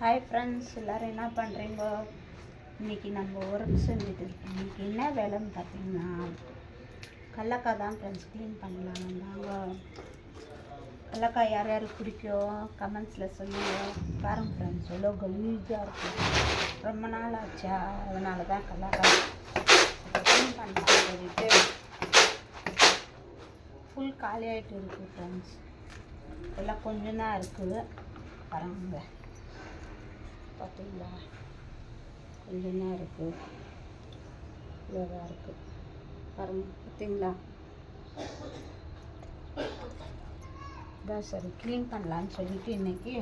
Hi friends, எல்லோரும் என்ன பண்ணுறீங்க? இன்றைக்கி நம்ம ஒர்க் செஞ்சுட்டு இருக்கோம். இன்றைக்கி என்ன வேலைன்னு பார்த்தீங்கன்னா, கடலக்காய் தான் ஃப்ரெண்ட்ஸ் க்ளீன் பண்ணலாம். நாங்கள் கடலக்காய் யார் யாருக்கு பிடிக்கும் கமெண்ட்ஸில் சொல்லுங்கள். பாருங்கள் ஃப்ரெண்ட்ஸ், எவ்வளோ கலீஜாக இருக்கும். ரொம்ப நாள் ஆச்சா, அதனால தான் கடலக்காய் க்ளீன் பண்ணலாம் சொல்லிட்டு ஃபுல் காலி ஆகிட்டு இருக்குது ஃப்ரெண்ட்ஸ். எல்லாம் கொஞ்சம் தான் இருக்குது. பாருங்க, பார்த்தீங்களா, கொஞ்சம் தான் இருக்குது, இவ்வளோதான் இருக்குது. பாருங்க, பார்த்தீங்களா, இதான் சரி க்ளீன் பண்ணலான்னு சொல்லிட்டு இன்றைக்கி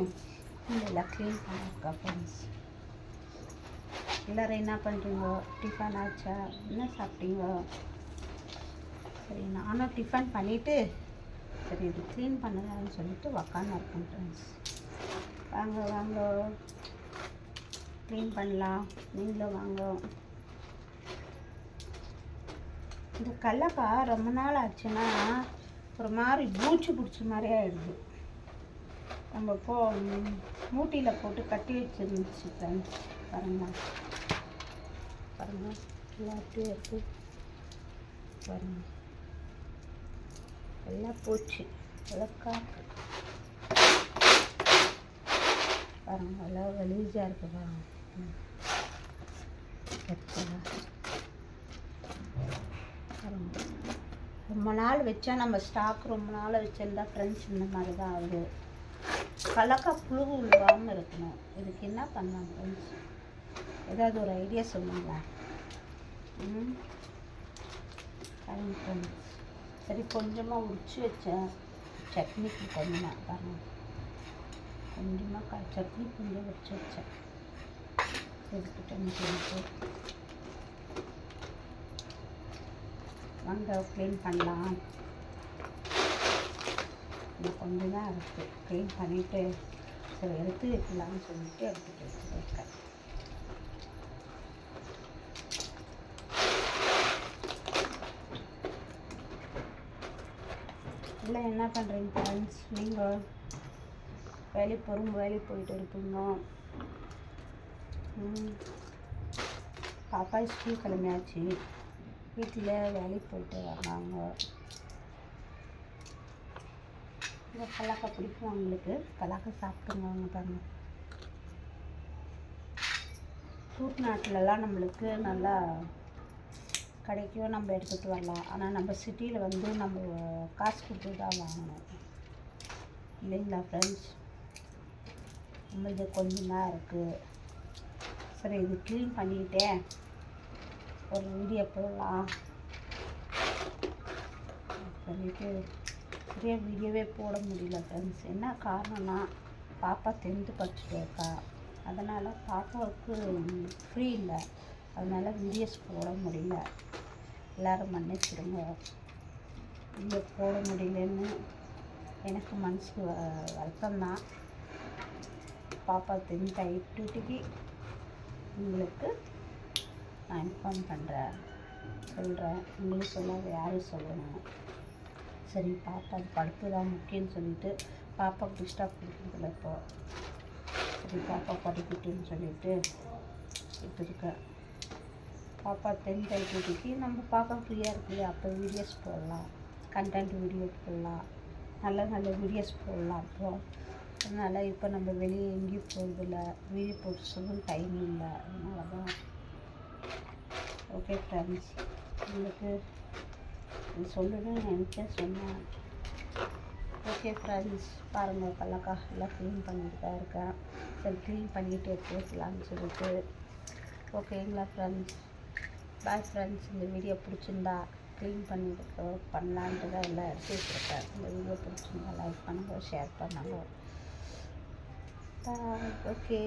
இதெல்லாம் க்ளீன் பண்ணியிருக்கா ஃப்ரெண்ட்ஸ். எல்லோரும் என்ன பண்ணுறீங்க? டிஃபன் ஆச்சா? என்ன சாப்பிட்டீங்க? சரி, நானும் டிஃபன் பண்ணிவிட்டு சரி இது க்ளீன் பண்ணலான்னு சொல்லிட்டு உக்காந்து இருக்கேன் ஃப்ரெண்ட்ஸ். வாங்க வாங்க, க்ளீன் பண்ணலாம், நீங்களும் வாங்க. இந்த கடலக்காய் ரொம்ப நாள் ஆச்சுன்னா ஒரு மாதிரி பூச்சி பிடிச்ச மாதிரி ஆகிடுது. நம்ம மூட்டியில் போட்டு கட்டி வச்சுருந்துச்சு ஃப்ரெண்ட்ஸ். பாருங்கள் பாருங்கள், எல்லாத்தையும் இருக்குது பாருங்கள், எல்லாம் பூச்சி விளக்கா பாருங்க, எல்லாம் கலீஜாக இருக்குது பாருங்க. ரொம்ப நாள் வச்சா நம்ம ஸ்டாக் ரொம்ப நாள் வச்சிருந்தா ஃப்ரெண்ட்ஸ் இந்த மாதிரி தான் ஆகுது. கடலக்காய் புழு விழுவாமல் இருக்கணும். இதுக்கு என்ன பண்ணலாம் ஃப்ரெண்ட்ஸ்? ஏதாவது ஒரு ஐடியா சொல்லுங்களா? ஃப்ரெண்ட்ஸ், சரி கொஞ்சமாக உரிச்சு வச்சேன் சட்னிக்கு, கொஞ்சமாக பாருங்கள், கொஞ்சமாக சட்னி கொஞ்சம் வச்சேன் எடுத்துட்டேன்னு சொல்லிட்டு வாங்க க்ளீன் பண்ணலாம். இது கொஞ்சம் தான் இருக்குது, க்ளீன் பண்ணிவிட்டு சரி எடுத்து வைக்கலாம்னு சொல்லிட்டு எடுத்துகிட்டு வச்சுருக்கேன். இல்லை என்ன பண்ணுறீங்க ஃப்ரெண்ட்ஸ்? நீங்கள் வேலைக்கு போயிட்டு இருப்பீங்க. பாப்பா ஸ்கூல் கிளம்பியாச்சு, வீட்டில் வேலைக்கு போயிட்டு வர்றாங்க. இந்த கடலக்காய் பிடிக்கும் அவங்களுக்கு, கடலக்காய் சாப்பிட்டுங்க அவங்க பாருங்க. ஃப்ரூட் நாட்டிலலாம் நம்மளுக்கு நல்லா கிடைக்கும், நம்ம எடுத்துகிட்டு வரலாம். ஆனால் நம்ம சிட்டியில் வந்து நம்ம காசு கொடுத்து தான் வாங்கணும், இல்லைங்களா ஃப்ரெண்ட்ஸ்? நம்மளது கொஞ்சம் தான் இருக்குது. சரி இது க்ளீன் பண்ணிக்கிட்டேன், ஒரு வீடியோ போடலாம் சொல்லிட்டு சரியாக வீடியோவே போட முடியல ஃப்ரெண்ட்ஸ். என்ன காரணம்னா, பாப்பா 10th படிச்சுட்டு இருக்கா, அதனால் பாப்பாவுக்கு ஃப்ரீ இல்லை, அதனால் வீடியோஸ் போட முடியல. எல்லோரும் மன்னிச்சிடுங்க, வீடியோ போட முடியலன்னு எனக்கு மனசுக்கு வருத்தம்தான். பாப்பா 10th ஆகிட்டுக்கு உங்களுக்கு நான் இன்ஃபார்ம் சொல்கிறேன். உங்களுக்கு சொல்லாத யாரும் சொல்லணும். சரி, பாப்பா படிப்பு தான் முக்கியம்னு சொல்லிட்டு பாப்பாவுக்கு டிஸ்டர்ப் கொடுக்குறதில்ல. இப்போது சரி பாப்பா படிக்கட்டுன்னு சொல்லிட்டு இப்போ இருக்கேன். பாப்பா 10th ஆகிட்டுக்கு நம்ம பாப்பா ஃப்ரீயாக இருக்குது, அப்போ வீடியோஸ் போடலாம், கண்டென்ட் வீடியோ போடலாம், நல்ல நல்ல வீடியோஸ் போடலாம். அப்புறம் அதனால் இப்போ நம்ம வெளியே எங்கேயும் போகிறதில்ல, வீடியோ போட்டு சொல்லவும் டைம் இல்லை, அதனால தான். ஓகே ஃப்ரெண்ட்ஸ், உங்களுக்கு சொல்லணும்னு நினச்சே சொன்னேன். ஓகே ஃப்ரெண்ட்ஸ், பாருங்கள், கடலக்காய் எல்லாம் க்ளீன் பண்ணிட்டு தான் இருக்கேன். சரி க்ளீன் பண்ணிவிட்டு எடுத்து வைக்கலான்னு சொல்லிட்டு. ஓகேங்களா ஃப்ரெண்ட்ஸ்? Bye friends. இந்த வீடியோ பிடிச்சிருந்தா க்ளீன் பண்ணிட்டு பண்ணலான்ட்டு தான் எல்லாம் எடுத்து வச்சுருக்கேன். இந்த வீடியோ பிடிச்சிருந்தா லைக் பண்ணுங்கள், ஷேர் பண்ணுங்கள். ஓகே.